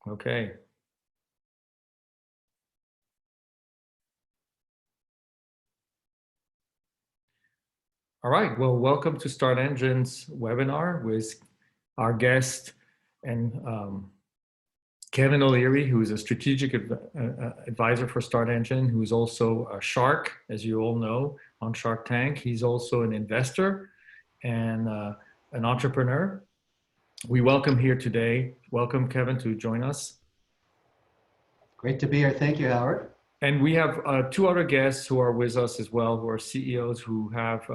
Okay. All right. Well, welcome to StartEngine's webinar with our guest and Kevin O'Leary, who is a strategic advisor for StartEngine, who is also a shark, as you all know, on Shark Tank. He's also an investor and an entrepreneur. We welcome here today. Welcome, Kevin, to join us. Great to be here. Thank you, Howard. And we have two other guests who are with us as well, who are CEOs who have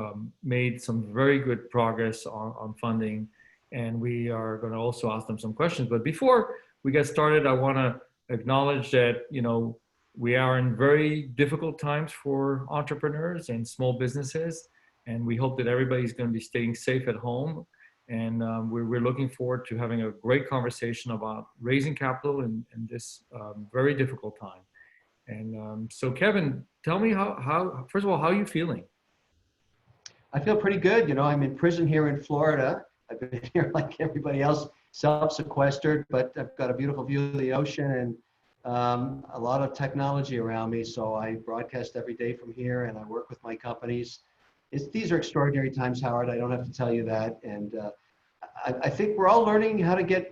made some very good progress on funding. And we are going to also ask them some questions. But before we get started, I want to acknowledge that, we are in very difficult times for entrepreneurs and small businesses. And we hope that everybody's going to be staying safe at home. And we're looking forward to having a great conversation about raising capital in this very difficult time. And so, Kevin, tell me how first of all, how are you feeling? I feel pretty good. I'm in prison here in Florida. I've been here like everybody else, self-sequestered, but I've got a beautiful view of the ocean and a lot of technology around me. So I broadcast every day from here and I work with my companies. These are extraordinary times, Howard. I don't have to tell you that. And I think we're all learning how to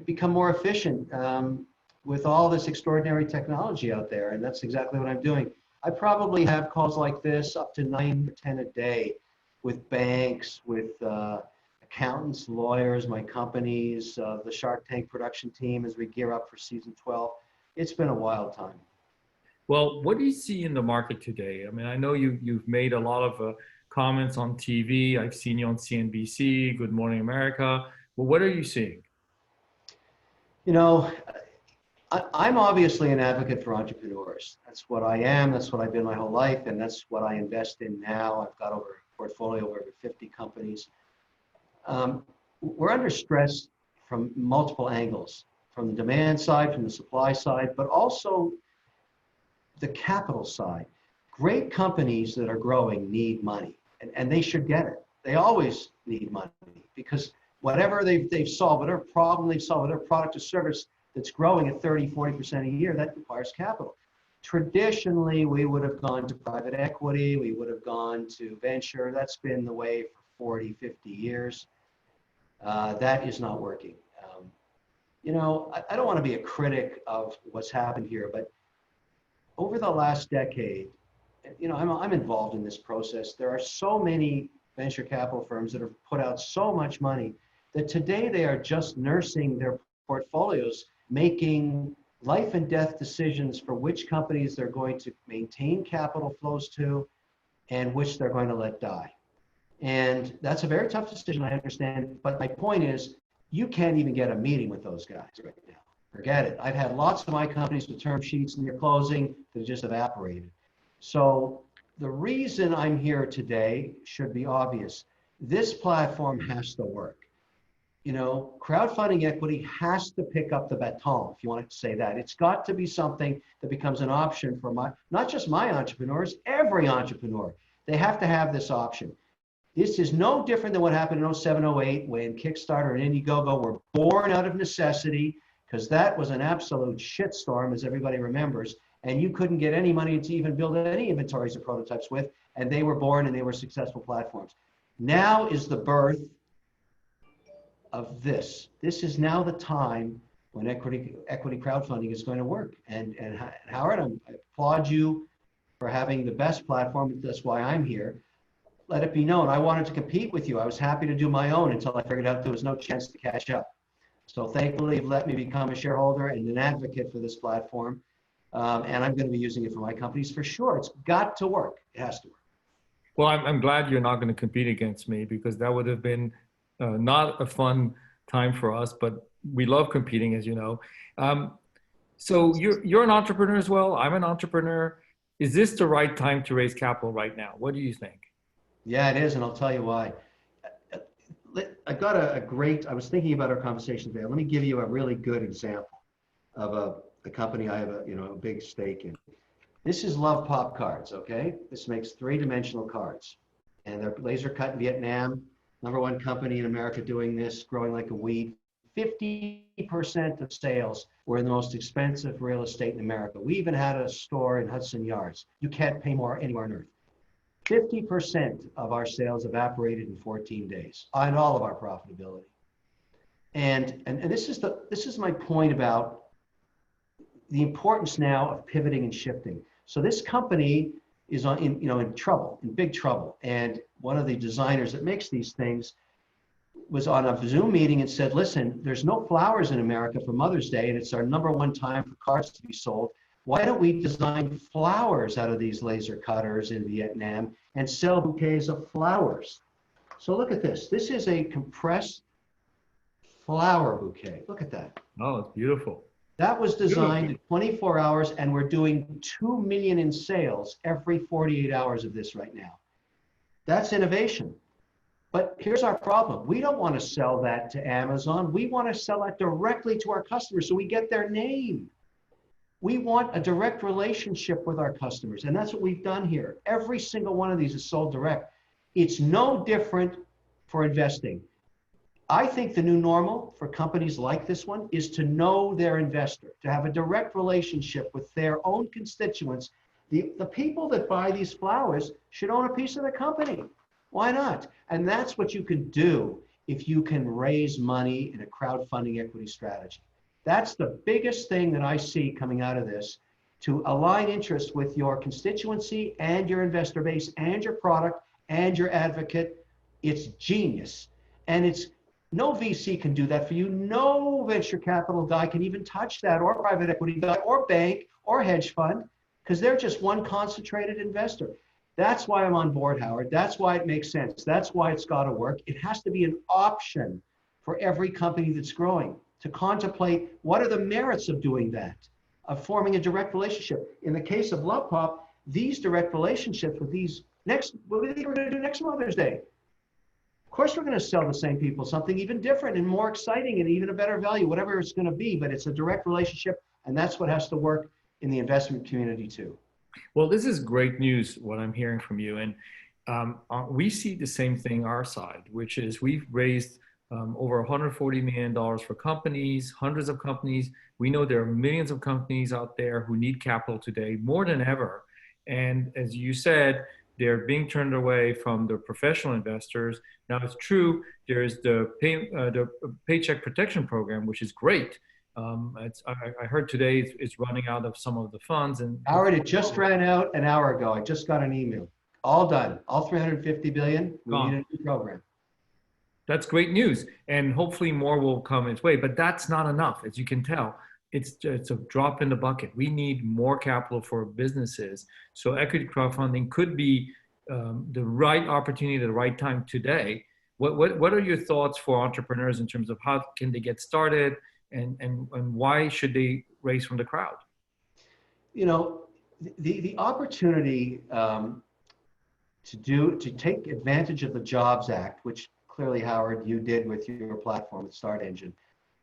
become more efficient. With all this extraordinary technology out there, and that's exactly what I'm doing. I probably have calls like this up to 9 or 10 a day with banks, with accountants, lawyers, my companies, the Shark Tank production team as we gear up for season 12. It's been a wild time. Well, what do you see in the market today? I mean, I know you've made a lot of comments on TV. I've seen you on CNBC, Good Morning America. Well, what are you seeing? I'm obviously an advocate for entrepreneurs. That's what I am. That's what I've been my whole life. And that's what I invest in now. I've got a portfolio of over 50 companies. We're under stress from multiple angles, from the demand side, from the supply side, but also the capital side. Great companies that are growing need money, and they should get it. They always need money because whatever they've solved, whatever problem they've solved, whatever product or service that's growing at 30, 40% a year, that requires capital. Traditionally, we would have gone to private equity, we would have gone to venture. That's been the way for 40, 50 years. That is not working. I don't want to be a critic of what's happened here, but over the last decade, I'm involved in this process. There are so many venture capital firms that have put out so much money that today they are just nursing their portfolios, making life and death decisions for which companies they're going to maintain capital flows to and which they're going to let die. And that's a very tough decision, I understand. But my point is, you can't even get a meeting with those guys right now. Forget it. I've had lots of my companies with term sheets near closing that just evaporated. So the reason I'm here today should be obvious. This platform has to work. Crowdfunding equity has to pick up the baton, if you want to say that. It's got to be something that becomes an option for not just my entrepreneurs, every entrepreneur. They have to have this option. This is no different than what happened in 07, 08 when Kickstarter and Indiegogo were born out of necessity, because that was an absolute shitstorm, as everybody remembers, and you couldn't get any money to even build any inventories or prototypes with, and they were born and they were successful platforms. Now is the birth of this. This is now the time when equity crowdfunding is going to work. And Howard, I applaud you for having the best platform. That's why I'm here. Let it be known, I wanted to compete with you. I was happy to do my own until I figured out there was no chance to catch up. So thankfully, you've let me become a shareholder and an advocate for this platform. And I'm going to be using it for my companies for sure. It's got to work. It has to work. Well, I'm glad you're not going to compete against me, because that would have been not a fun time for us, but we love competing, as you know. So you're an entrepreneur as well. I'm an entrepreneur. Is this the right time to raise capital right now? What do you think? Yeah, it is, and I'll tell you why. I got I was thinking about our conversation today. Let me give you a really good example of a company I have a big stake in. This is Love Pop Cards, okay? This makes 3-dimensional cards, and they're laser cut in Vietnam. #1 company in America doing this, growing like a weed, 50% of sales were in the most expensive real estate in America. We even had a store in Hudson Yards. You can't pay more anywhere on earth. 50% of our sales evaporated in 14 days on all of our profitability. And this is my point about the importance now of pivoting and shifting. So this company is in trouble, in big trouble. And one of the designers that makes these things was on a Zoom meeting and said, listen, there's no flowers in America for Mother's Day, and it's our #1 time for cards to be sold. Why don't we design flowers out of these laser cutters in Vietnam and sell bouquets of flowers? So look at this. This is a compressed flower bouquet. Look at that. Oh, it's beautiful. That was designed in 24 hours, and we're doing 2 million in sales every 48 hours of this right now. That's innovation. But here's our problem. We don't want to sell that to Amazon. We want to sell that directly to our customers so we get their name. We want a direct relationship with our customers, and that's what we've done here. Every single one of these is sold direct. It's no different for investing. I think the new normal for companies like this one is to know their investor, to have a direct relationship with their own constituents. The people that buy these flowers should own a piece of the company. Why not? And that's what you can do if you can raise money in a crowdfunding equity strategy. That's the biggest thing that I see coming out of this, to align interests with your constituency and your investor base and your product and your advocate. It's genius. And it's no VC can do that for you. No venture capital guy can even touch that, or private equity guy, or bank, or hedge fund, because they're just one concentrated investor. That's why I'm on board, Howard. That's why it makes sense. That's why it's got to work. It has to be an option for every company that's growing to contemplate what are the merits of doing that, of forming a direct relationship. In the case of Love Pop, these direct relationships with these what do you think we're going to do next Mother's Day? Of course, we're going to sell the same people something even different and more exciting and even a better value, whatever it's going to be, but it's a direct relationship, and that's what has to work in the investment community too. Well, this is great news, what I'm hearing from you. And we see the same thing our side, which is we've raised over $140 million for companies, hundreds of companies. We know there are millions of companies out there who need capital today more than ever. And as you said, they're being turned away from the professional investors. Now, it's true, there's the Paycheck Protection Program, which is great. I heard today it's running out of some of the funds. And Howard, it just ran out an hour ago. I just got an email. All done. All 350 billion. We need a new program. That's great news. And hopefully more will come its way. But that's not enough, as you can tell. It's a drop in the bucket. We need more capital for businesses. So equity crowdfunding could be the right opportunity at the right time today. What are your thoughts for entrepreneurs in terms of how can they get started and why should they raise from the crowd? You know, the opportunity to take advantage of the Jobs Act, which clearly, Howard, you did with your platform at StartEngine,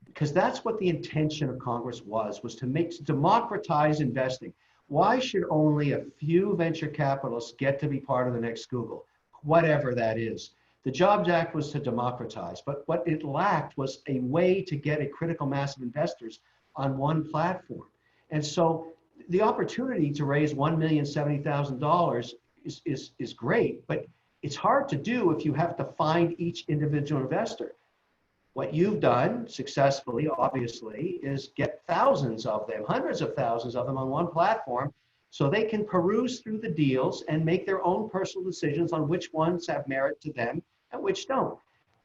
because that's what the intention of Congress was to democratize investing. Why should only a few venture capitalists get to be part of the next Google, whatever that is? The Jobs Act was to democratize, but what it lacked was a way to get a critical mass of investors on one platform. And so the opportunity to raise $1,070,000 is great, but it's hard to do if you have to find each individual investor. What you've done successfully, obviously, is get thousands of them, hundreds of thousands of them on one platform so they can peruse through the deals and make their own personal decisions on which ones have merit to them and which don't.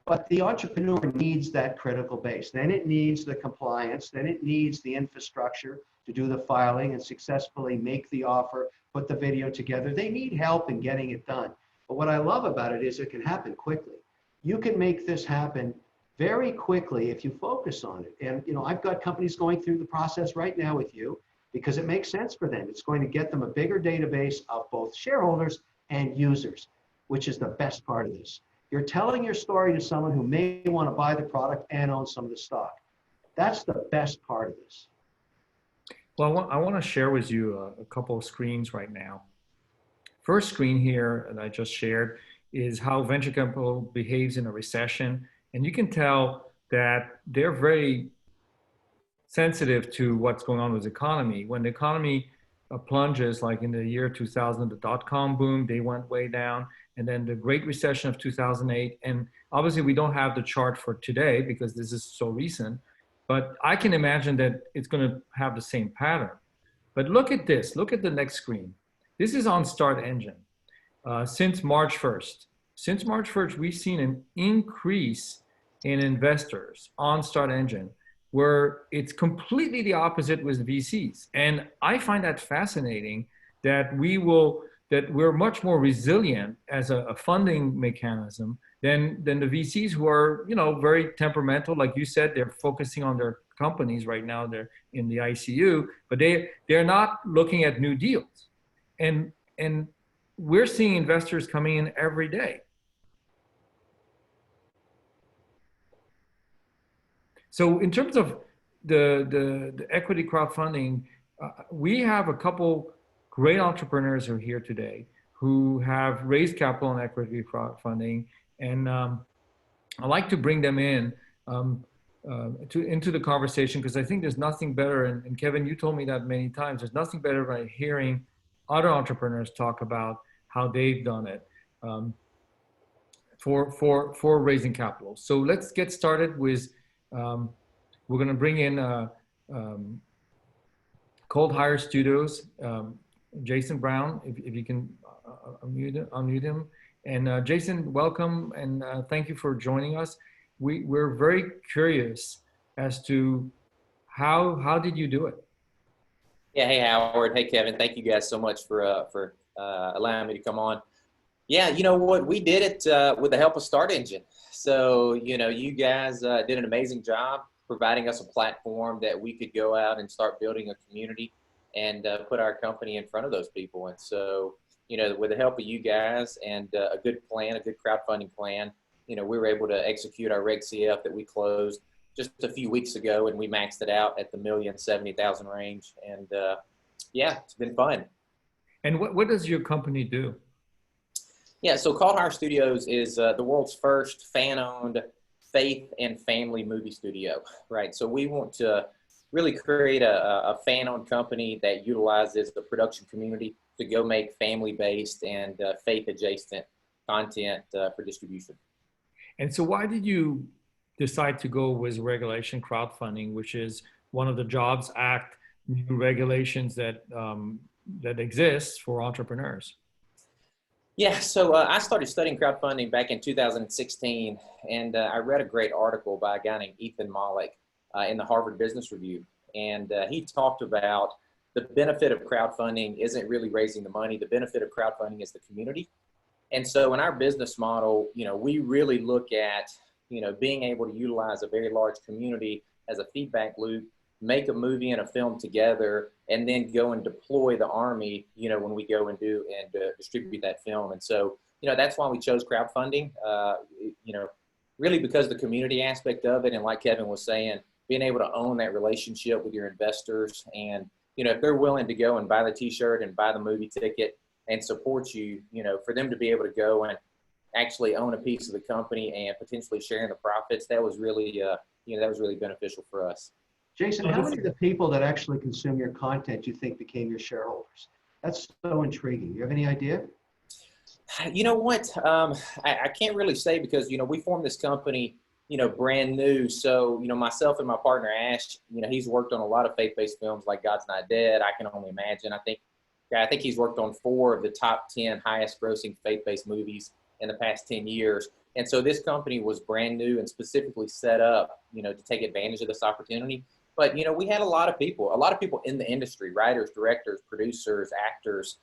But the entrepreneur needs that critical base. Then it needs the compliance. Then it needs the infrastructure to do the filing and successfully make the offer, put the video together. They need help in getting it done. But what I love about it is it can happen quickly. You can make this happen very quickly if you focus on it. And you know, I've got companies going through the process right now with you because it makes sense for them. It's going to get them a bigger database of both shareholders and users, which is the best part of this. You're telling your story to someone who may want to buy the product and own some of the stock. That's the best part of this. Well, I want to share with you a couple of screens right now. First screen here that I just shared is how venture capital behaves in a recession. And you can tell that they're very sensitive to what's going on with the economy. When the economy plunges, like in the year 2000, the dot-com boom, they went way down, and then the Great Recession of 2008. And obviously, we don't have the chart for today because this is so recent, but I can imagine that it's going to have the same pattern. But look at this. Look at the next screen. This is on StartEngine. Since March 1st. Since March 1st, we've seen an increase in investors on StartEngine, where it's completely the opposite with VCs. And I find that fascinating that we're much more resilient as a funding mechanism than the VCs, who are, very temperamental. Like you said, they're focusing on their companies right now. They're in the ICU, but they're not looking at new deals. And we're seeing investors coming in every day. So in terms of the equity crowdfunding, we have a couple great entrepreneurs who are here today who have raised capital in equity crowdfunding, and I like to bring them in into the conversation, because I think there's nothing better, and Kevin, you told me that many times, there's nothing better than hearing other entrepreneurs talk about how they've done it for raising capital. So let's get started with, we're going to bring in Cold Hire Studios, Jason Brown, if you can unmute him. And Jason, welcome, and thank you for joining us. We're very curious as to how did you do it? Yeah, hey Howard, hey Kevin, thank you guys so much for allowing me to come on. Yeah, you know what, we did it with the help of StartEngine. So, you guys did an amazing job providing us a platform that we could go out and start building a community and put our company in front of those people. And so, with the help of you guys and a good plan, a good crowdfunding plan, we were able to execute our Reg CF that we closed just a few weeks ago, and we maxed it out at the $1,070,000 range. And yeah, it's been fun. And what does your company do? Yeah, so Cold Hire Studios is the world's first fan-owned faith and family movie studio, right? So we want to really create a fan-owned company that utilizes the production community to go make family-based and faith-adjacent content for distribution. And so why did you decide to go with regulation crowdfunding, which is one of the Jobs Act new regulations that exists for entrepreneurs? Yeah, so I started studying crowdfunding back in 2016, and I read a great article by a guy named Ethan Mollick in the Harvard Business Review. And he talked about the benefit of crowdfunding isn't really raising the money. The benefit of crowdfunding is the community. And so in our business model, we really look at, being able to utilize a very large community as a feedback loop, make a movie and a film together, and then go and deploy the army, when we go and do and distribute that film. And so, that's why we chose crowdfunding, really because of the community aspect of it. And like Kevin was saying, being able to own that relationship with your investors, and, if they're willing to go and buy the t-shirt and buy the movie ticket and support you, for them to be able to go and actually own a piece of the company and potentially sharing the profits, that was really, that was really beneficial for us. Jason, how many of the people that actually consume your content you think became your shareholders? That's so intriguing. You have any idea? You know what? I can't really say because, we formed this company, brand new. So, myself and my partner, Ash, he's worked on a lot of faith-based films like God's Not Dead. I Can Only Imagine. I think he's worked on 4 of the top 10 highest grossing faith-based movies in the past 10 years. And so this company was brand new and specifically set up, to take advantage of this opportunity. But, we had a lot of people in the industry, writers, directors, producers, actors,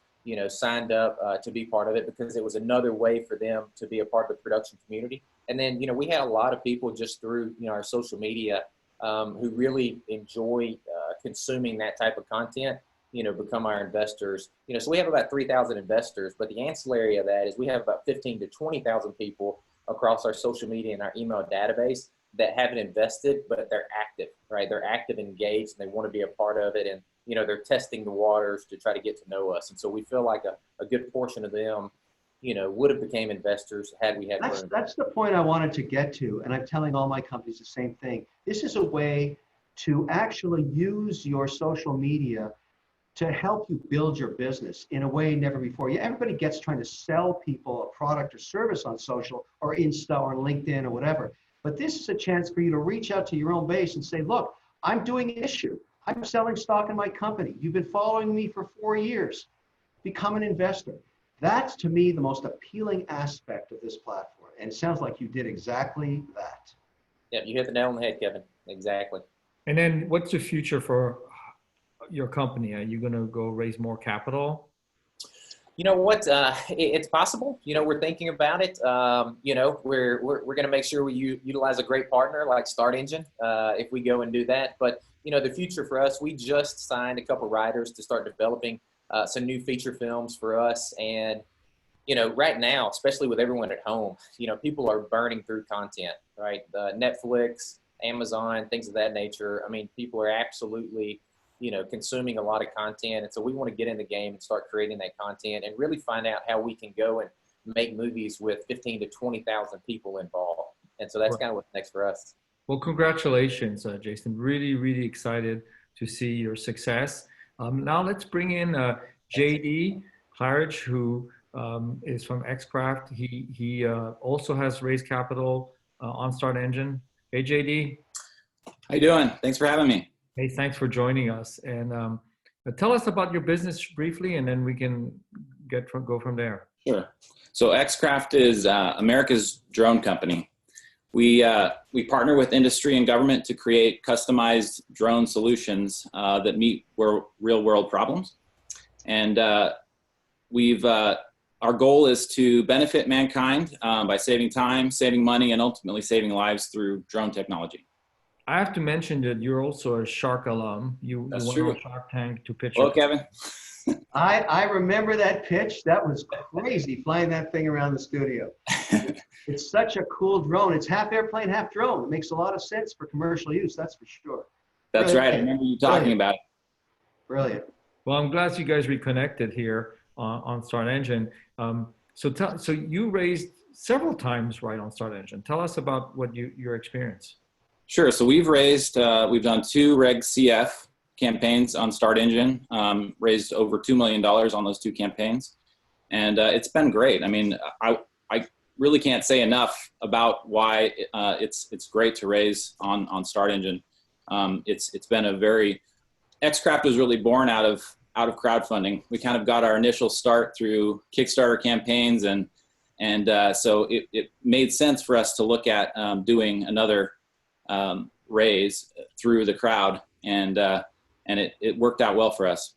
signed up to be part of it because it was another way for them to be a part of the production community. And then, we had a lot of people just through, our social media who really enjoy consuming that type of content, become our investors. So we have about 3,000 investors, but the ancillary of that is we have about 15 to 20,000 people across our social media and our email database that haven't invested, but they're active, right? They're active, engaged, and they want to be a part of it. And, they're testing the waters to try to get to know us. And so we feel like a good portion of them, would have became investors had we had room. That's the point I wanted to get to, and I'm telling all my companies the same thing. This is a way to actually use your social media to help you build your business in a way never before. Yeah, everybody gets trying to sell people a product or service on social or Insta or LinkedIn or whatever. But this is a chance for you to reach out to your own base and say, look, I'm doing an issue. I'm selling stock in my company. You've been following me for 4 years. Become an investor. That's, to me, the most appealing aspect of this platform. And it sounds like you did exactly that. Yeah, you hit the nail on the head, Kevin. Exactly. And then what's the future for your company? Are you going to go raise more capital? You know what? It's possible. We're thinking about it. We're going to make sure we utilize a great partner like StartEngine if we go and do that. But, the future for us, we just signed a couple writers to start developing some new feature films for us. And, right now, especially with everyone at home, people are burning through content, right? Netflix, Amazon, things of that nature. I mean, people are absolutely, consuming a lot of content. And so we want to get in the game and start creating that content and really find out how we can go and make movies with 15 to 20,000 people involved. And so that's kind of what's next for us. Well, congratulations, Jason. Really, really excited to see your success. Now let's bring in JD Claridge, who is from xCraft. He also has raised capital on StartEngine. Hey, JD. How you doing? Thanks for having me. Hey, thanks for joining us. And tell us about your business briefly, and then we can go from there. Sure. So xCraft is America's drone company. We partner with industry and government to create customized drone solutions that meet real world problems. And our goal is to benefit mankind by saving time, saving money, and ultimately saving lives through drone technology. I have to mention that you're also a Shark alum. You went on Shark Tank to pitch. Hello, Kevin. I remember that pitch. That was crazy, flying that thing around the studio. It's such a cool drone. It's half airplane, half drone. It makes a lot of sense for commercial use, that's for sure. That's right. I remember you talking about it. Brilliant. Well, I'm glad you guys reconnected here on StartEngine. So you raised several times right on StartEngine. Tell us about what your experience. Sure. So we've done 2 Reg CF campaigns on StartEngine, raised over $2 million on those 2 campaigns. And it's been great. I mean, I really can't say enough about why it's great to raise on StartEngine. It's been xCraft was really born out of crowdfunding. We kind of got our initial start through Kickstarter campaigns, and so it made sense for us to look at doing another raise through the crowd, and it worked out well for us.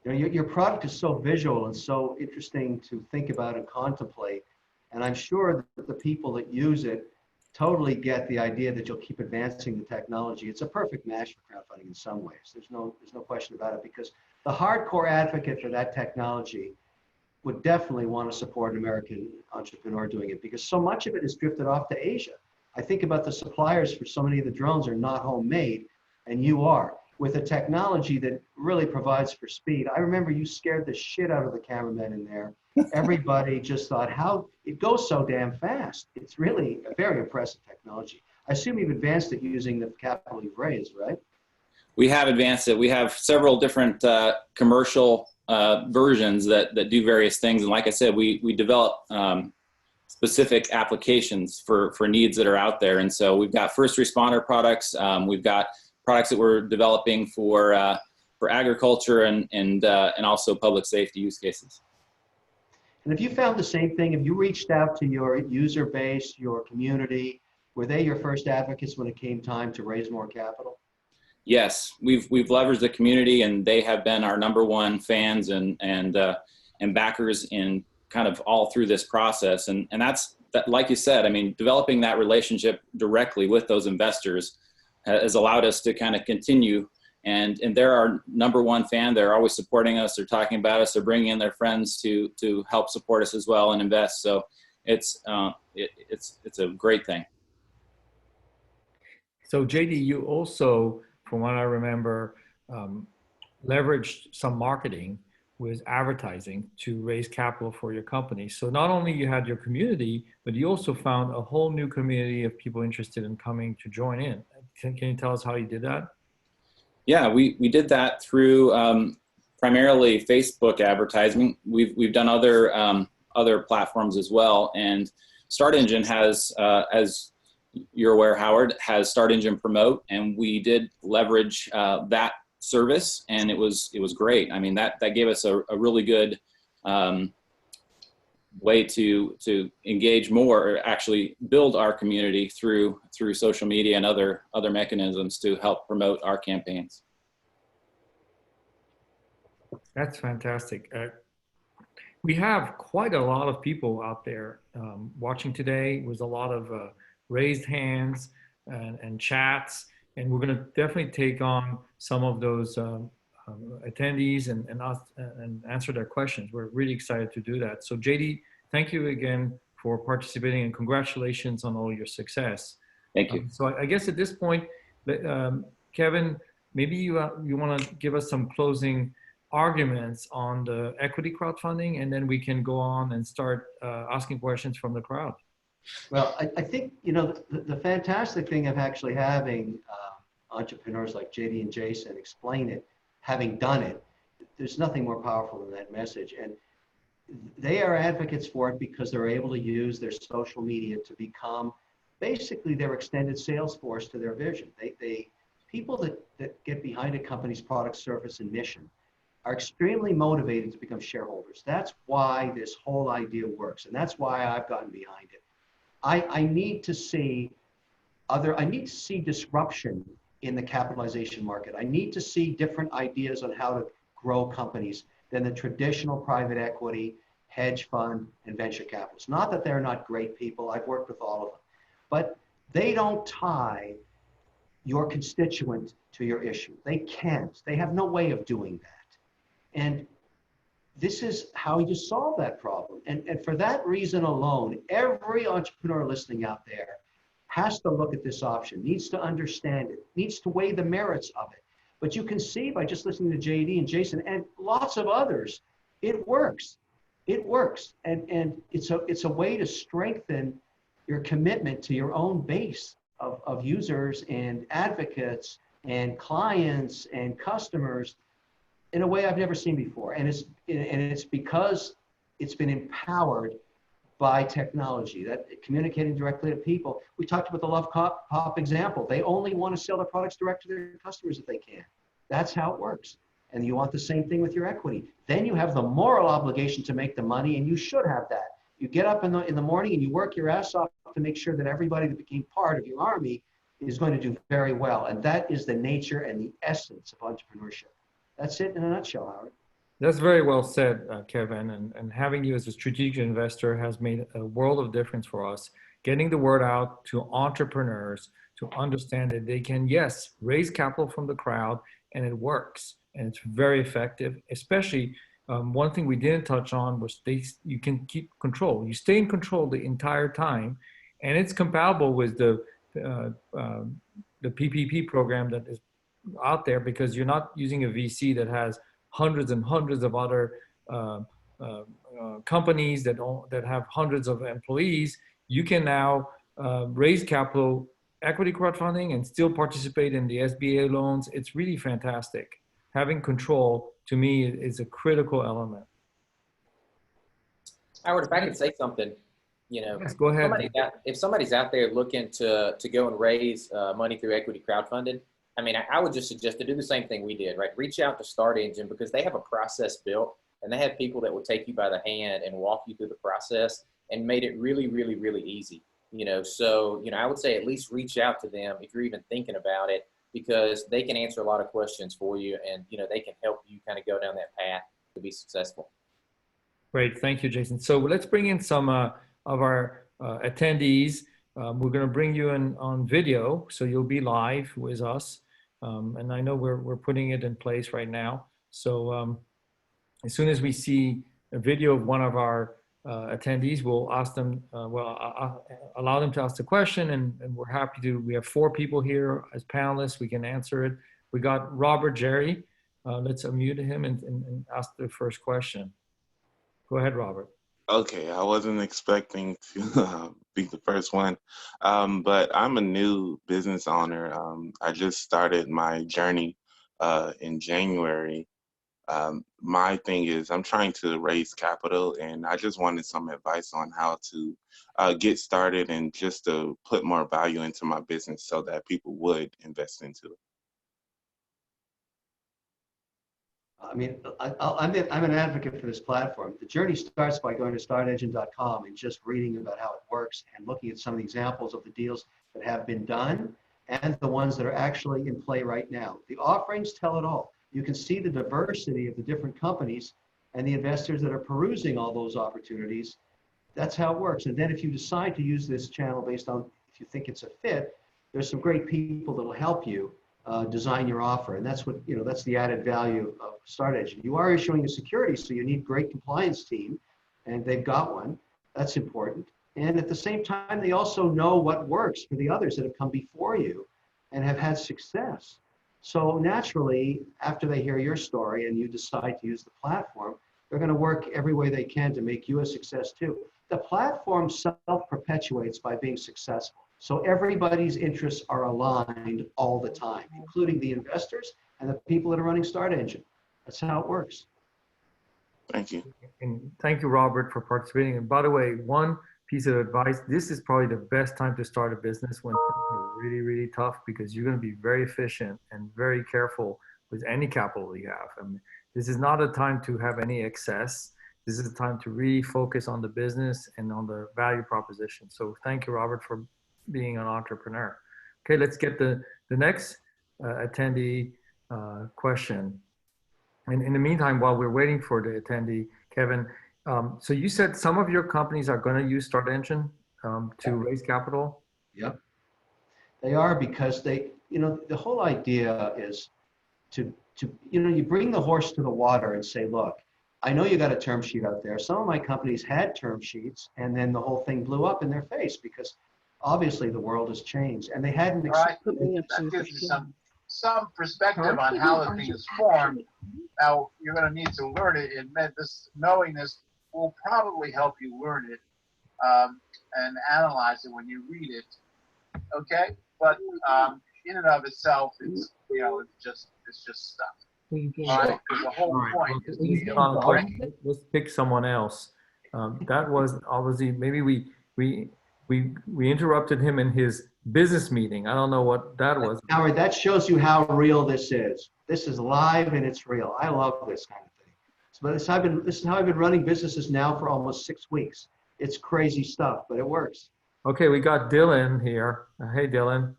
Your product is so visual and so interesting to think about and contemplate, and I'm sure that the people that use it totally get the idea that you'll keep advancing the technology. It's a perfect match for crowdfunding in some ways. There's no question about it, because the hardcore advocate for that technology would definitely want to support an American entrepreneur doing it, because so much of it is drifted off to Asia. I think about the suppliers for so many of the drones are not homemade, and you are, with a technology that really provides for speed. I remember you scared the shit out of the cameramen in there. Everybody just thought, how it goes so damn fast. It's really a very impressive technology. I assume you've advanced it using the capital you've raised, right? We have advanced it. We have several different commercial versions that do various things. And like I said, we develop specific applications for needs that are out there. And so we've got first responder products. We've got products that we're developing for agriculture and also public safety use cases. And have you found the same thing? Have you reached out to your user base, your community? Were they your first advocates when it came time to raise more capital? Yes, we've leveraged the community, and they have been our #1 fans and backers in kind of all through this process. And that's, like you said, I mean, developing that relationship directly with those investors has allowed us to kind of continue. And they're our #1 fan. They're always supporting us. They're talking about us. They're bringing in their friends to help support us as well and invest. So it's a great thing. So JD, you also, from what I remember, leveraged some marketing with advertising to raise capital for your company. So not only you had your community, but you also found a whole new community of people interested in coming to join in. Can you tell us how you did that? Yeah, we did that through primarily Facebook advertising. We've done other platforms as well, and StartEngine has, as you're aware, Howard, has StartEngine Promote, and we did leverage that service, and it was great. I mean, that gave us a really good way to engage more, or actually build our community through social media and other mechanisms to help promote our campaigns. That's fantastic. We have quite a lot of people out there watching today, with a lot of raised hands and chats, and we're going to definitely take on some of those attendees and answer their questions. We're really excited to do that. So JD, thank you again for participating, and congratulations on all your success. Thank you. So I guess at this point, Kevin, maybe you want to give us some closing arguments on the equity crowdfunding, and then we can go on and start asking questions from the crowd. Well, I think, you know, the fantastic thing of actually having entrepreneurs like JD and Jason explain it, having done it, there's nothing more powerful than that message. And they are advocates for it because they're able to use their social media to become basically their extended sales force to their vision. People that get behind a company's product, service, and mission are extremely motivated to become shareholders. That's why this whole idea works, and that's why I've gotten behind it. I need to see disruption in the capitalization market. I need to see different ideas on how to grow companies than the traditional private equity, hedge fund, and venture capitalists. Not that they're not great people. I've worked with all of them, but they don't tie your constituent to your issue. They can't. They have no way of doing that. And this is how you solve that problem. And for that reason alone, every entrepreneur listening out there has to look at this option, needs to understand it, needs to weigh the merits of it. But you can see by just listening to JD and Jason and lots of others, it works. It works. And it's a way to strengthen your commitment to your own base of users and advocates and clients and customers in a way I've never seen before. And it's because it's been empowered by technology, that communicating directly to people. We talked about the Love Pop example. They only want to sell their products direct to their customers if they can. That's how it works. And you want the same thing with your equity. Then you have the moral obligation to make the money, and you should have that. You get up in the morning and you work your ass off to make sure that everybody that became part of your army is going to do very well. And that is the nature and the essence of entrepreneurship. That's it in a nutshell, Howard. That's very well said, Kevin. And having you as a strategic investor has made a world of difference for us. Getting the word out to entrepreneurs to understand that they can, yes, raise capital from the crowd, and it works. And it's very effective. Especially one thing we didn't touch on was you can keep control. You stay in control the entire time, and it's compatible with the PPP program that is out there, because you're not using a VC that has hundreds and hundreds of other companies that have hundreds of employees. You can now raise capital, equity crowdfunding, and still participate in the SBA loans. It's really fantastic. Having control, to me, is a critical element. Howard, if I could say something, you know, yes, go ahead. If somebody's out there looking to go and raise money through equity crowdfunding, I mean, I would just suggest to do the same thing we did, right? Reach out to StartEngine, because they have a process built, and they have people that will take you by the hand and walk you through the process, and made it really, really, really easy. You know, so, you know, I would say at least reach out to them if you're even thinking about it, because they can answer a lot of questions for you, and, you know, they can help you kind of go down that path to be successful. Great. Thank you, Jason. So let's bring in some of our attendees. We're going to bring you in on video, so you'll be live with us. And I know we're putting it in place right now. So as soon as we see a video of one of our attendees, we'll ask them, allow them to ask the question, and we're happy to. We have 4 people here as panelists. We can answer it. We got Robert Jerry. Let's unmute him and ask the first question. Go ahead, Robert. Okay, I wasn't expecting to be the first one, but I'm a new business owner. I just started my journey in January. My thing is I'm trying to raise capital, and I just wanted some advice on how to get started and just to put more value into my business so that people would invest into it. I mean, I'm an advocate for this platform. The journey starts by going to StartEngine.com and just reading about how it works and looking at some of the examples of the deals that have been done and the ones that are actually in play right now. The offerings tell it all. You can see the diversity of the different companies and the investors that are perusing all those opportunities. That's how it works. And then if you decide to use this channel based on if you think it's a fit, there's some great people that will help you design your offer. And that's what, that's the added value of StartEngine. You are issuing a security, so you need great compliance team, and they've got one. That's important. And at the same time, they also know what works for the others that have come before you and have had success. So naturally, after they hear your story and you decide to use the platform, they're going to work every way they can to make you a success too. The platform self-perpetuates by being successful. So everybody's interests are aligned all the time, including the investors and the people that are running StartEngine. That's how it works. Thank you. And thank you, Robert, for participating. And by the way, one piece of advice, this is probably the best time to start a business when things are really, really tough, because you're going to be very efficient and very careful with any capital you have. I mean, this is not a time to have any excess. This is a time to really focus on the business and on the value proposition. So thank you, Robert, for being an entrepreneur. Okay, let's get the next attendee question. And in the meantime, while we're waiting for the attendee, Kevin, so you said some of your companies are going to use StartEngine to raise capital? Yep. They are, because they, the whole idea is to you bring the horse to the water and say, look, I know you got a term sheet out there. Some of my companies had term sheets, and then the whole thing blew up in their face because obviously the world has changed, and they hadn't. Right. That gives you some perspective on how the thing is formed. Now you're going to need to learn it, and knowing this will probably help you learn it and analyze it when you read it. Okay, but in and of itself, it's it's just stuff. All right, because the whole point is let's pick someone else. That was obviously, maybe we interrupted him in his business meeting. I don't know what that was. Howard, that shows you how real this is. This is live and it's real. I love this kind of thing. So this is how I've been running businesses now for almost 6 weeks. It's crazy stuff, but it works. Okay, we got Dylan here. Hey, Dylan.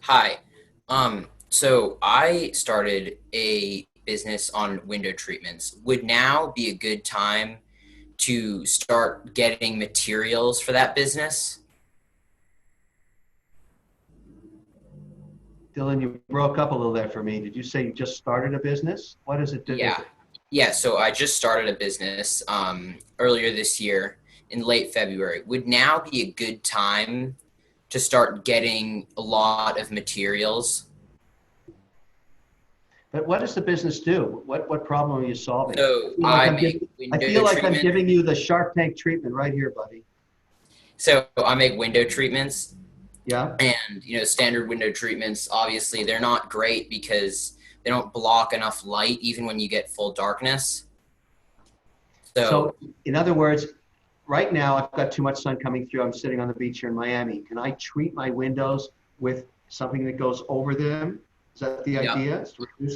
Hi. So I started a business on window treatments. Would now be a good time to start getting materials for that business? Dylan, you broke up a little there for me. Did you say you just started a business? What is it? Yeah. So I just started a business earlier this year in late February. Would now be a good time to start getting a lot of materials? But what does the business do? What problem are you solving? So I feel like I'm giving you the Shark Tank treatment right here, buddy. So I make window treatments. Yeah. And, standard window treatments, obviously, they're not great because they don't block enough light even when you get full darkness. So in other words, right now I've got too much sun coming through. I'm sitting on the beach here in Miami. Can I treat my windows with something that goes over them? Is that the idea?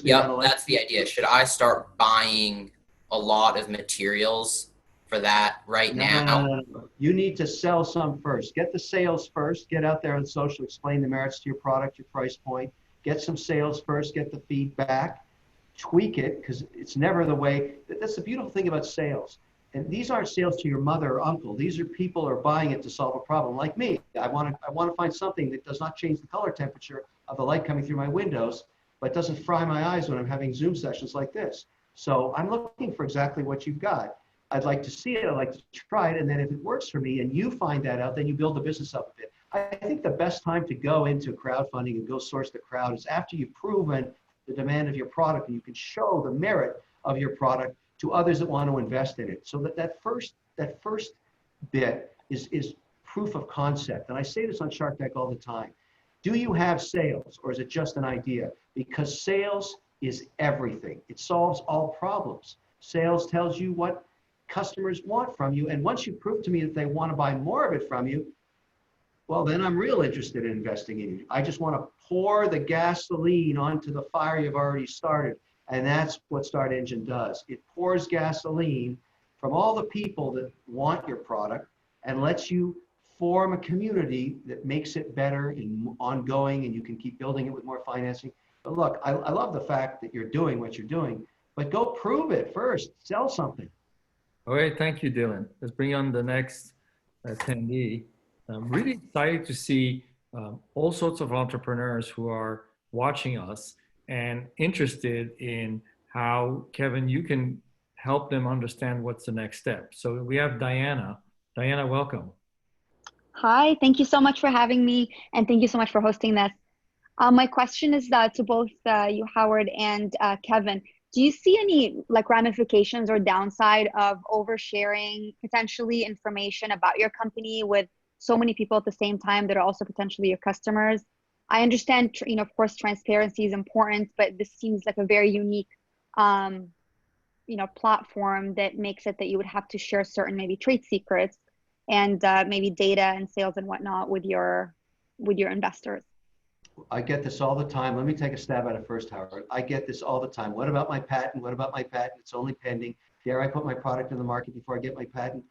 Yeah, that's the idea. Should I start buying a lot of materials for that now? No. You need to sell some first. Get the sales first. Get out there on social. Explain the merits to your product, your price point. Get some sales first. Get the feedback. Tweak it, because it's never the way. That's the beautiful thing about sales. And these aren't sales to your mother or uncle. These are people who are buying it to solve a problem. Like me, I want to find something that does not change the color temperature of the light coming through my windows, but doesn't fry my eyes when I'm having Zoom sessions like this. So I'm looking for exactly what you've got. I'd like to see it. I'd like to try it. And then if it works for me and you find that out, then you build the business up a bit. I think the best time to go into crowdfunding and go source the crowd is after you've proven the demand of your product, and you can show the merit of your product to others that want to invest in it. So that first bit is proof of concept. And I say this on Shark Tank all the time. Do you have sales, or is it just an idea? Because sales is everything. It solves all problems. Sales tells you what customers want from you. And once you prove to me that they want to buy more of it from you, well, then I'm real interested in investing in you. I just want to pour the gasoline onto the fire you've already started. And that's what StartEngine does. It pours gasoline from all the people that want your product and lets you form a community that makes it better and ongoing, and you can keep building it with more financing. But look, I love the fact that you're doing what you're doing, but go prove it first. Sell something. All right, thank you, Dylan. Let's bring on the next attendee. I'm really excited to see all sorts of entrepreneurs who are watching us and interested in how, Kevin, you can help them understand what's the next step. So we have Diana. Diana, welcome. Hi, thank you so much for having me, and thank you so much for hosting this. My question is to both you, Howard, and Kevin. Do you see any ramifications or downside of oversharing potentially information about your company with so many people at the same time that are also potentially your customers? I understand, of course, transparency is important, but this seems like a very unique, platform that makes it that you would have to share certain maybe trade secrets and maybe data and sales and whatnot with your investors. I get this all the time. Let me take a stab at it first, Howard. I get this all the time. What about my patent? What about my patent? It's only pending. Dare I put my product in the market before I get my patent?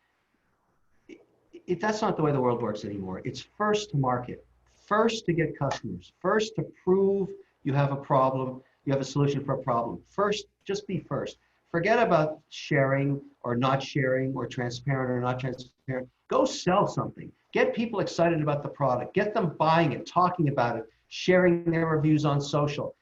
That's not the way the world works anymore. It's first to market, first to get customers, first to prove you have a problem, you have a solution for a problem. First, just be first. Forget about sharing or not sharing or transparent or not transparent. Go sell something. Get people excited about the product. Get them buying it, talking about it, sharing their reviews on social.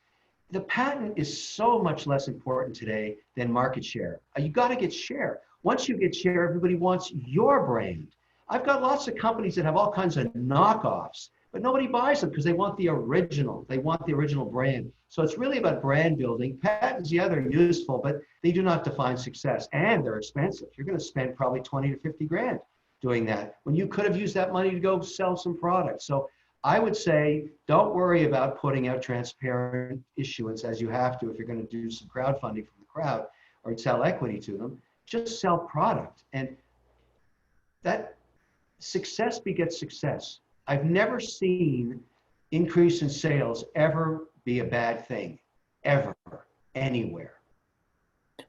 The patent is so much less important today than market share. You got to get share. Once you get share, everybody wants your brand. I've got lots of companies that have all kinds of knockoffs, but nobody buys them because they want the original. They want the original brand. So it's really about brand building. Patents, yeah, they're useful, but they do not define success, and they're expensive. You're going to spend probably 20 to 50 grand doing that when you could have used that money to go sell some products. So I would say, don't worry about putting out transparent issuance as you have to if you're going to do some crowdfunding from the crowd or sell equity to them. Just sell product. And that success begets success. I've never seen increase in sales ever be a bad thing, ever, anywhere.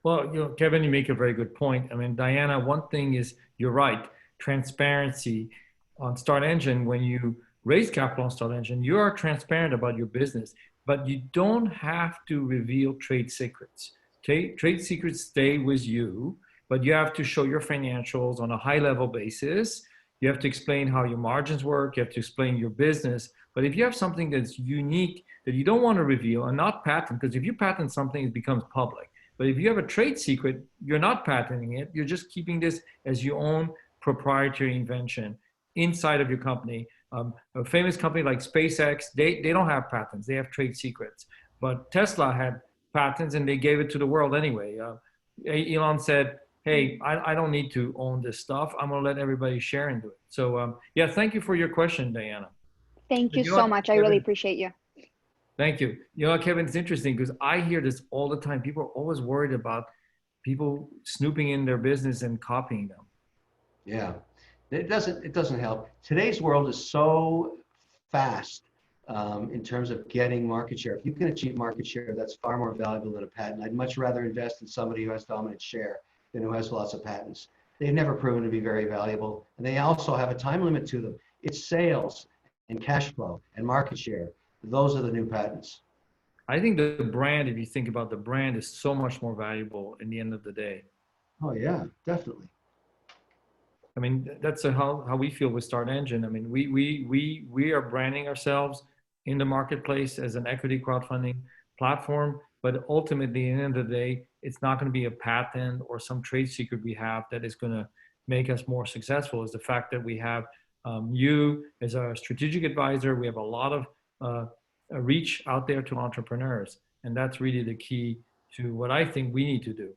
Well, Kevin, you make a very good point. I mean, Diana, one thing is, you're right, transparency on StartEngine. When you raise capital on StartEngine, you are transparent about your business, but you don't have to reveal trade secrets. Trade secrets stay with you, but you have to show your financials on a high-level basis. You have to explain how your margins work. You have to explain your business. But if you have something that's unique that you don't want to reveal and not patent, because if you patent something, it becomes public. But if you have a trade secret, you're not patenting it. You're just keeping this as your own proprietary invention inside of your company. A famous company like SpaceX, they don't have patents. They have trade secrets. But Tesla had patents, and they gave it to the world anyway. Elon said, hey, I don't need to own this stuff. I'm going to let everybody share into it. So, yeah, thank you for your question, Diana. Thank you so much. I really appreciate you. Thank you. You know, Kevin, it's interesting because I hear this all the time. People are always worried about people snooping in their business and copying them. Yeah, it doesn't help. Today's world is so fast in terms of getting market share. If you can achieve market share, that's far more valuable than a patent. I'd much rather invest in somebody who has dominant share than who has lots of patents. They've never proven to be very valuable. And they also have a time limit to them. It's sales and cash flow and market share. Those are the new patents. I think the brand, if you think about the brand, is so much more valuable in the end of the day. Oh yeah, definitely. I mean, that's how we feel with StartEngine. I mean, we are branding ourselves in the marketplace as an equity crowdfunding platform, but ultimately, at the end of the day, it's not going to be a patent or some trade secret we have that is going to make us more successful. Is the fact that we have you as our strategic advisor. We have a lot of reach out there to entrepreneurs. And that's really the key to what I think we need to do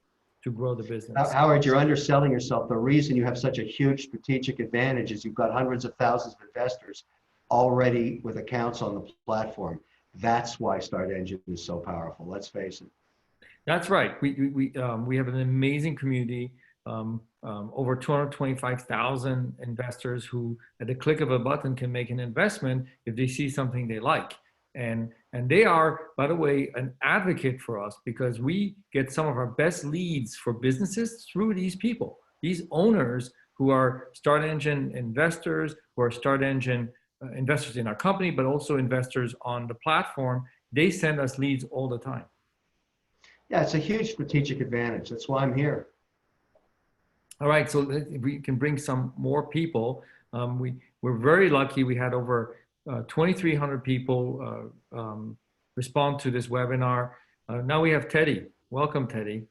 to grow the business. Howard, you're underselling yourself. The reason you have such a huge strategic advantage is you've got hundreds of thousands of investors already with accounts on the platform. That's why StartEngine is so powerful. Let's face it. That's right. We have an amazing community, over 225,000 investors who, at the click of a button, can make an investment if they see something they like. And they are, by the way, an advocate for us because we get some of our best leads for businesses through these people, these owners who are StartEngine investors, who are StartEngine investors in our company, but also investors on the platform. They send us leads all the time. Yeah, it's a huge strategic advantage. That's why I'm here. All right, so we can bring some more people. We're very lucky. We had over 2,300 people respond to this webinar. Now we have Teddy. Welcome, Teddy.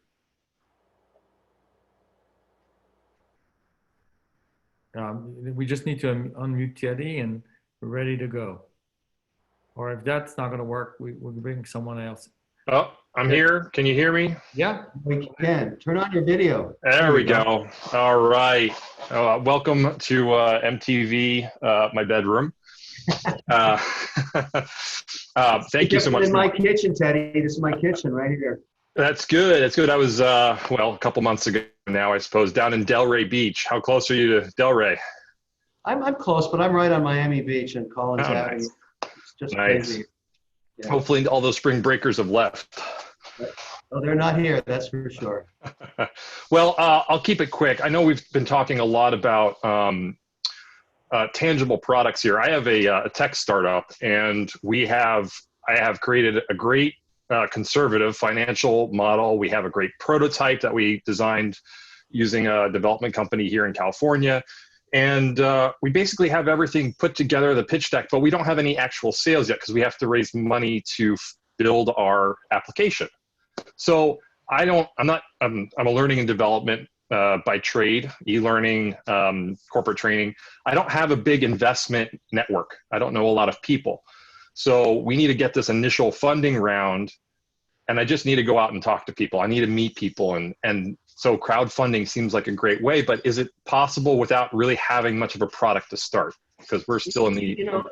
We just need to unmute Teddy and we're ready to go. Or if that's not going to work, we'll bring someone else. Oh, I'm here. Can you hear me? Yeah. We can. Turn on your video. There we go. All right. Welcome to MTV, my bedroom. Thank you so much. In my kitchen, Teddy. This is my kitchen right here. That's good. That's good. I was, well, a couple months ago now, I suppose, down in Delray Beach. How close are you to Delray? I'm close, but I'm right on Miami Beach and Collins Avenue. Nice. It's just Nice. crazy. Yeah. Hopefully all those spring breakers have left. Oh, they're not here, that's for sure. Well, I'll keep it quick. I know we've been talking a lot about tangible products here. I have a tech startup, and I have created a great conservative financial model. We have a great prototype that we designed using a development company here in California. And we basically have everything put together, the pitch deck, but we don't have any actual sales yet because we have to raise money to build our application. So I'm a learning and development by trade, e-learning, corporate training. I don't have a big investment network. I don't know a lot of people. So we need to get this initial funding round, and I just need to go out and talk to people. I need to meet people, and so crowdfunding seems like a great way, but is it possible without really having much of a product to start? Because we're still in the... You know,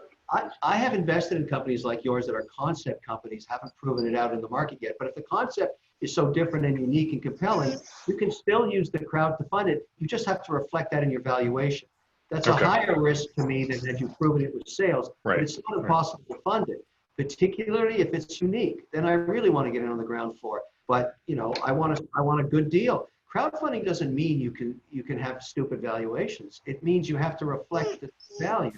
I have invested in companies like yours that are concept companies, haven't proven it out in the market yet. But if the concept is so different and unique and compelling, you can still use the crowd to fund it. You just have to reflect that in your valuation. That's a higher risk to me than if you've proven it with sales, but it's not impossible to fund it, particularly if it's unique. Then I really want to get in on the ground floor. But you know, I want a good deal. Crowdfunding doesn't mean you can have stupid valuations. It means you have to reflect the value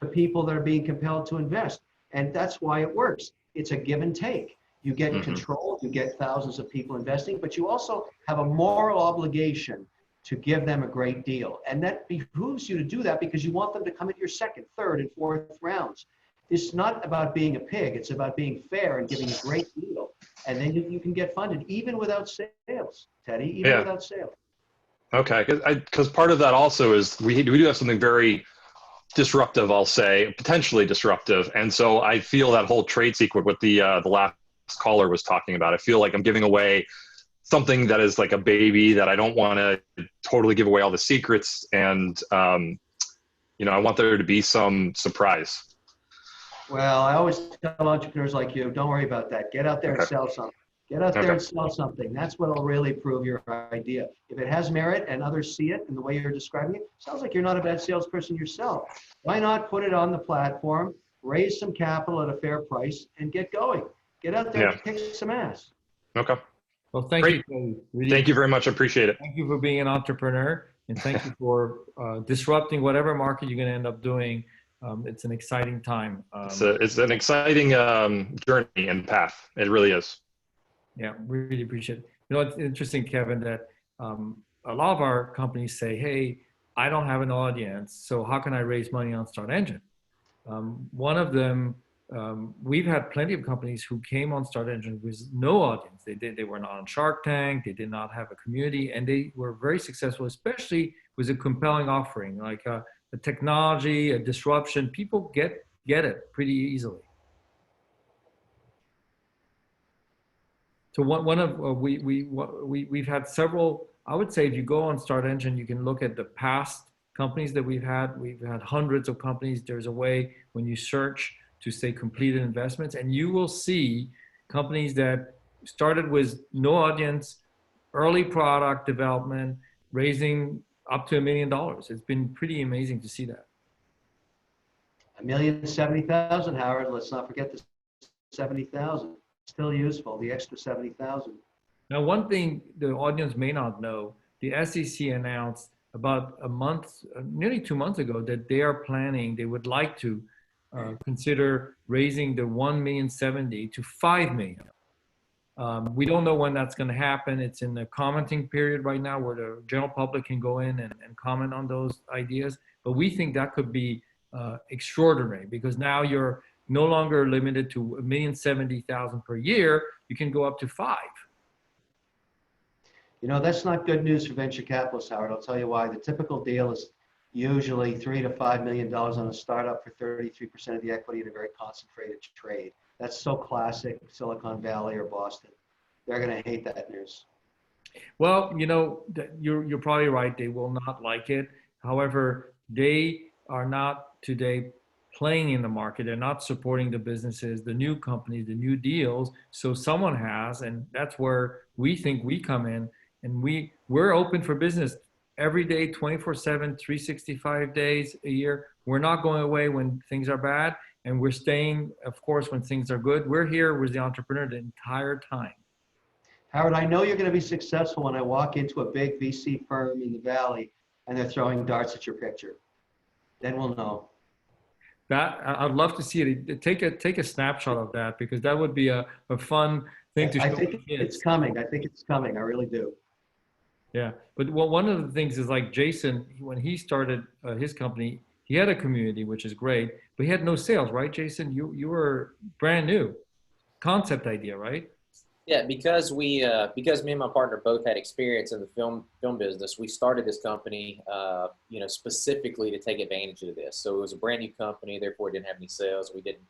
to people that are being compelled to invest, and that's why it works. It's a give and take. You get control, you get thousands of people investing, but you also have a moral obligation to give them a great deal, and that behooves you to do that because you want them to come at your second, third, and fourth rounds. It's not about being a pig. It's about being fair and giving a great deal. And then you can get funded even without sales, Teddy, even without sales. Okay, because part of that also is we do have something very disruptive, I'll say, potentially disruptive. And so I feel that whole trade secret, what the last caller was talking about, I feel like I'm giving away something that is like a baby that I don't want to totally give away all the secrets. And, you know, I want there to be some surprise. Well, I always tell entrepreneurs like you, don't worry about that. Get out there and sell something. Get out there and sell something. That's what will really prove your idea. If it has merit and others see it in the way you're describing it, sounds like you're not a bad salesperson yourself. Why not put it on the platform, raise some capital at a fair price, and get going? Get out there and kick some ass. Okay. Well, thank you. Really, thank you very much. I appreciate it. Thank you for being an entrepreneur, and thank you for disrupting whatever market you're going to end up doing. It's an exciting time. It's an exciting journey and path. It really is. Yeah, really appreciate it. You know, it's interesting, Kevin, that a lot of our companies say, hey, I don't have an audience, so how can I raise money on StartEngine? One of them, we've had plenty of companies who came on StartEngine with no audience. They were not on Shark Tank, they did not have a community, and they were very successful, especially with a compelling offering, like a technology, a disruption. People get it pretty easily. So one of we've had several. I would say if you go on StartEngine, you can look at the past companies that we've had. We've had hundreds of companies. There's a way when you search to say completed investments, and you will see companies that started with no audience, early product development, raising up to $1 million. It's been pretty amazing to see that. 1,070,000, Howard. Let's not forget the 70,000. Still useful, the extra 70,000. Now, one thing the audience may not know, the SEC announced about a month, nearly 2 months ago, that they are planning, they would like to consider raising the 1,070,000 to 5 million. We don't know when that's going to happen. It's in the commenting period right now where the general public can go in and comment on those ideas. But we think that could be extraordinary because now you're no longer limited to 1,070,000 per year. You can go up to 5. You know, that's not good news for venture capitalists, Howard. I'll tell you why. The typical deal is usually $3 to $5 million on a startup for 33% of the equity in a very concentrated trade. That's so classic Silicon Valley or Boston. They're going to hate that news. Well, you know, you're probably right. They will not like it. However, they are not today playing in the market. They're not supporting the businesses, the new companies, the new deals. So someone has, and that's where we think we come in. And we're open for business every day, 24/7, 365 days a year. We're not going away when things are bad, and we're staying, of course, when things are good. We're here with the entrepreneur the entire time. Howard, I know you're going to be successful when I walk into a big VC firm in the Valley and they're throwing darts at your picture. Then we'll know. That I'd love to see it. Take a snapshot of that because that would be a fun thing to show. I think it's coming. I think it's coming. I really do. Yeah, but one of the things is like Jason, when he started his company, he had a community, which is great, but he had no sales, right, Jason? You were brand new, concept idea, right? Yeah, because me and my partner both had experience in the film business, we started this company, specifically to take advantage of this. So it was a brand new company, therefore it didn't have any sales. We didn't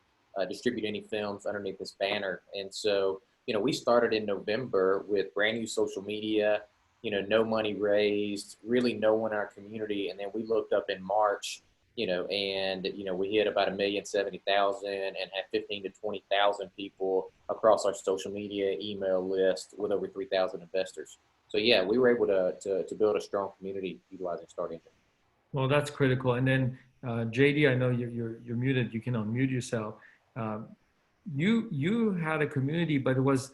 distribute any films underneath this banner, and so we started in November with brand new social media. No money raised, really no one in our community. And then we looked up in March, and we hit about 1,070,000 and had 15 to 20,000 people across our social media email list with over 3,000 investors. So yeah, we were able to build a strong community utilizing StartEngine. Well, that's critical. And then JD, I know you're muted. You can unmute yourself. You had a community, but it was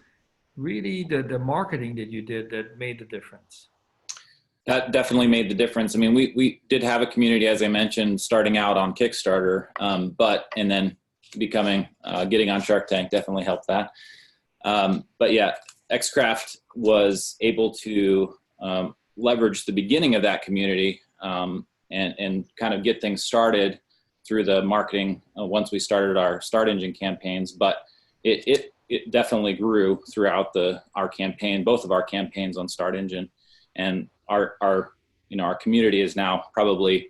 really the marketing that you did that made the difference. That definitely made the difference. I mean, we did have a community, as I mentioned, starting out on Kickstarter, and then getting on Shark Tank definitely helped that. But yeah, xCraft was able to leverage the beginning of that community and kind of get things started through the marketing once we started our StartEngine campaigns. But it definitely grew throughout our campaign, both of our campaigns on StartEngine, and our community is now probably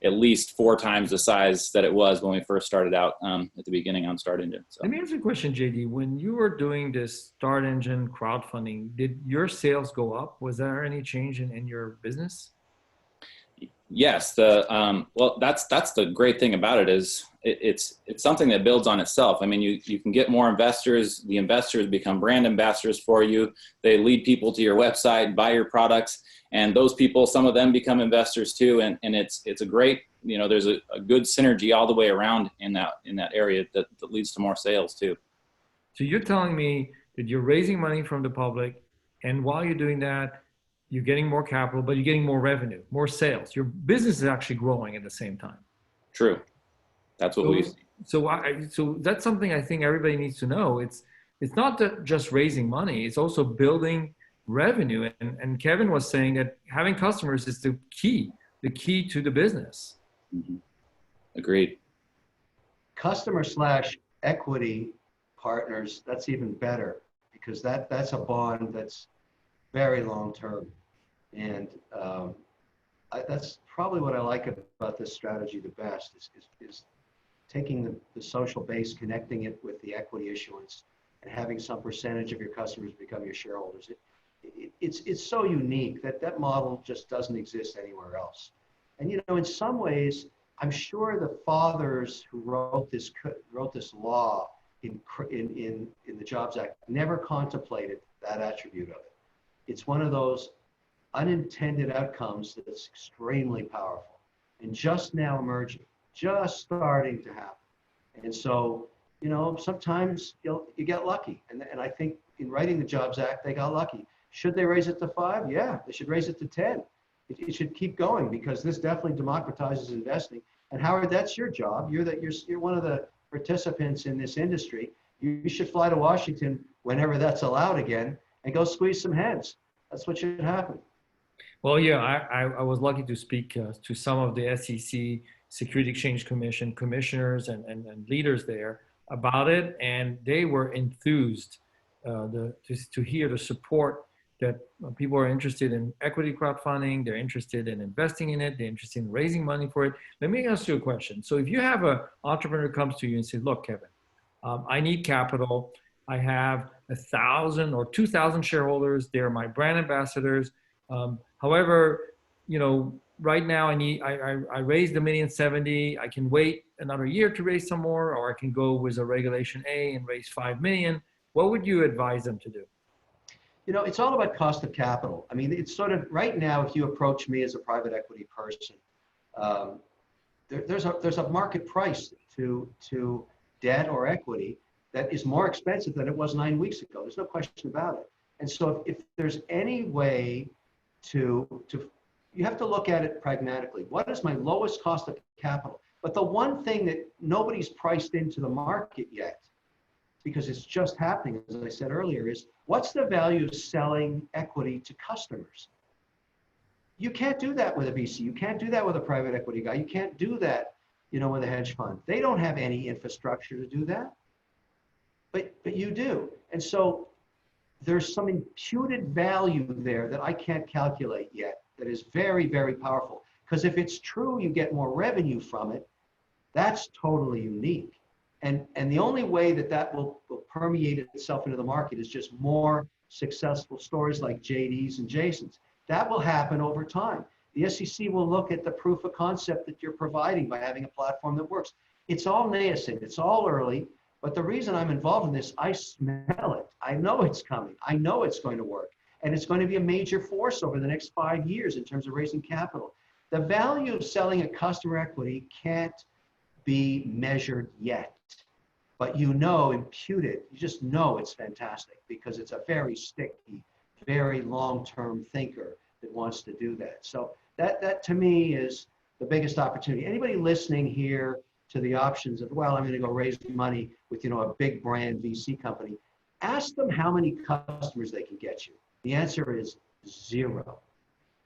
at least 4 times the size that it was when we first started out at the beginning on StartEngine. So. Let me ask you a question, JD. When you were doing this StartEngine crowdfunding, did your sales go up? Was there any change in your business? Yes, well, that's the great thing about it is it's something that builds on itself. I mean, you can get more investors. The investors become brand ambassadors for you. They lead people to your website, buy your products, and those people, some of them become investors too. And it's a great, there's a good synergy all the way around in that area that leads to more sales too. So you're telling me that you're raising money from the public, and while you're doing that, you're getting more capital, but you're getting more revenue, more sales. Your business is actually growing at the same time. True. That's what we see. So that's something I think everybody needs to know. It's not just raising money, it's also building revenue. And Kevin was saying that having customers is the key to the business. Mm-hmm. Agreed. Customer/equity partners, that's even better because that's a bond that's very long term. And that's probably what I like about this strategy the best is taking the social base, connecting it with the equity issuance, and having some percentage of your customers become your shareholders. It's so unique that that model just doesn't exist anywhere else. And you know, in some ways, I'm sure the fathers who wrote this law in the Jobs Act never contemplated that attribute of it. It's one of those unintended outcomes that's extremely powerful and just now emerging, just starting to happen. And so, you know, sometimes you get lucky. And I think in writing the Jobs Act, they got lucky. Should they raise it to 5? Yeah, they should raise it to 10. It should keep going because this definitely democratizes investing. And Howard, that's your job. You're one of the participants in this industry. You should fly to Washington whenever that's allowed again and go squeeze some heads. That's what should happen. Well, yeah, I was lucky to speak to some of the SEC, Security Exchange Commission commissioners and leaders there about it, and they were enthused to hear the support that people are interested in equity crowdfunding, they're interested in investing in it, they're interested in raising money for it. Let me ask you a question. So if you have an entrepreneur who comes to you and says, look, Kevin, I need capital. I have 1,000 or 2,000 shareholders. They're my brand ambassadors. However, you know, right now I raised $1,070,000. I can wait another year to raise some more, or I can go with a Regulation A and raise $5 million. What would you advise them to do? You know, it's all about cost of capital. I mean, it's sort of right now, if you approach me as a private equity person, there's a market price to debt or equity that is more expensive than it was 9 weeks ago. There's no question about it. And so if there's any way you have to look at it pragmatically. What is my lowest cost of capital? But the one thing that nobody's priced into the market yet, because it's just happening, as I said earlier, is what's the value of selling equity to customers? You can't do that with a VC. You can't do that with a private equity guy. You can't do that, you know, with a hedge fund. They don't have any infrastructure to do that, but you do. And so there's some imputed value there that I can't calculate yet that is very, very powerful. Because if it's true, you get more revenue from it. That's totally unique. And the only way that will permeate itself into the market is just more successful stories like JD's and Jason's. That will happen over time. The SEC will look at the proof of concept that you're providing by having a platform that works. It's all nascent, it's all early, but the reason I'm involved in this, I smell it. I know it's coming. I know it's going to work. And it's going to be a major force over the next 5 years in terms of raising capital. The value of selling a customer equity can't be measured yet. But you know, imputed, you just know it's fantastic because it's a very sticky, very long-term thinker that wants to do that. So that to me is the biggest opportunity. Anybody listening here to the options of, well, I'm going to go raise money with, you know, a big brand VC company, ask them how many customers they can get you. The answer is 0,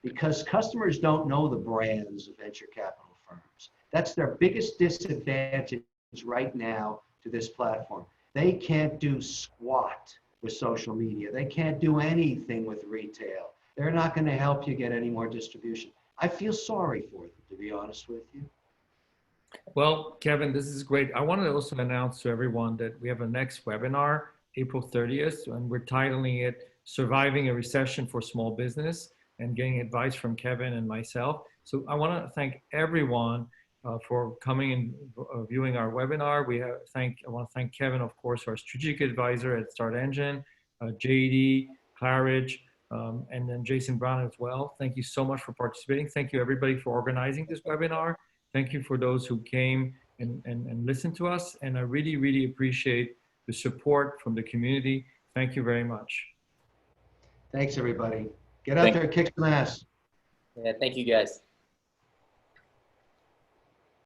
because customers don't know the brands of venture capital firms. That's their biggest disadvantage right now to this platform. They can't do squat with social media. They can't do anything with retail. They're not going to help you get any more distribution. I feel sorry for them, to be honest with you. Well, Kevin, this is great. I wanted to also announce to everyone that we have a next webinar, April 30th, and we're titling it Surviving a Recession for Small Business, and getting advice from Kevin and myself. So I want to thank everyone for coming and viewing our webinar. I want to thank Kevin, of course, our strategic advisor at StartEngine, JD, Claridge, and then Jason Brown as well. Thank you so much for participating. Thank you everybody for organizing this webinar. Thank you for those who came and listened to us. And I really, really appreciate the support from the community. Thank you very much. Thanks, everybody. Get out there and kick some ass. Yeah, thank you guys.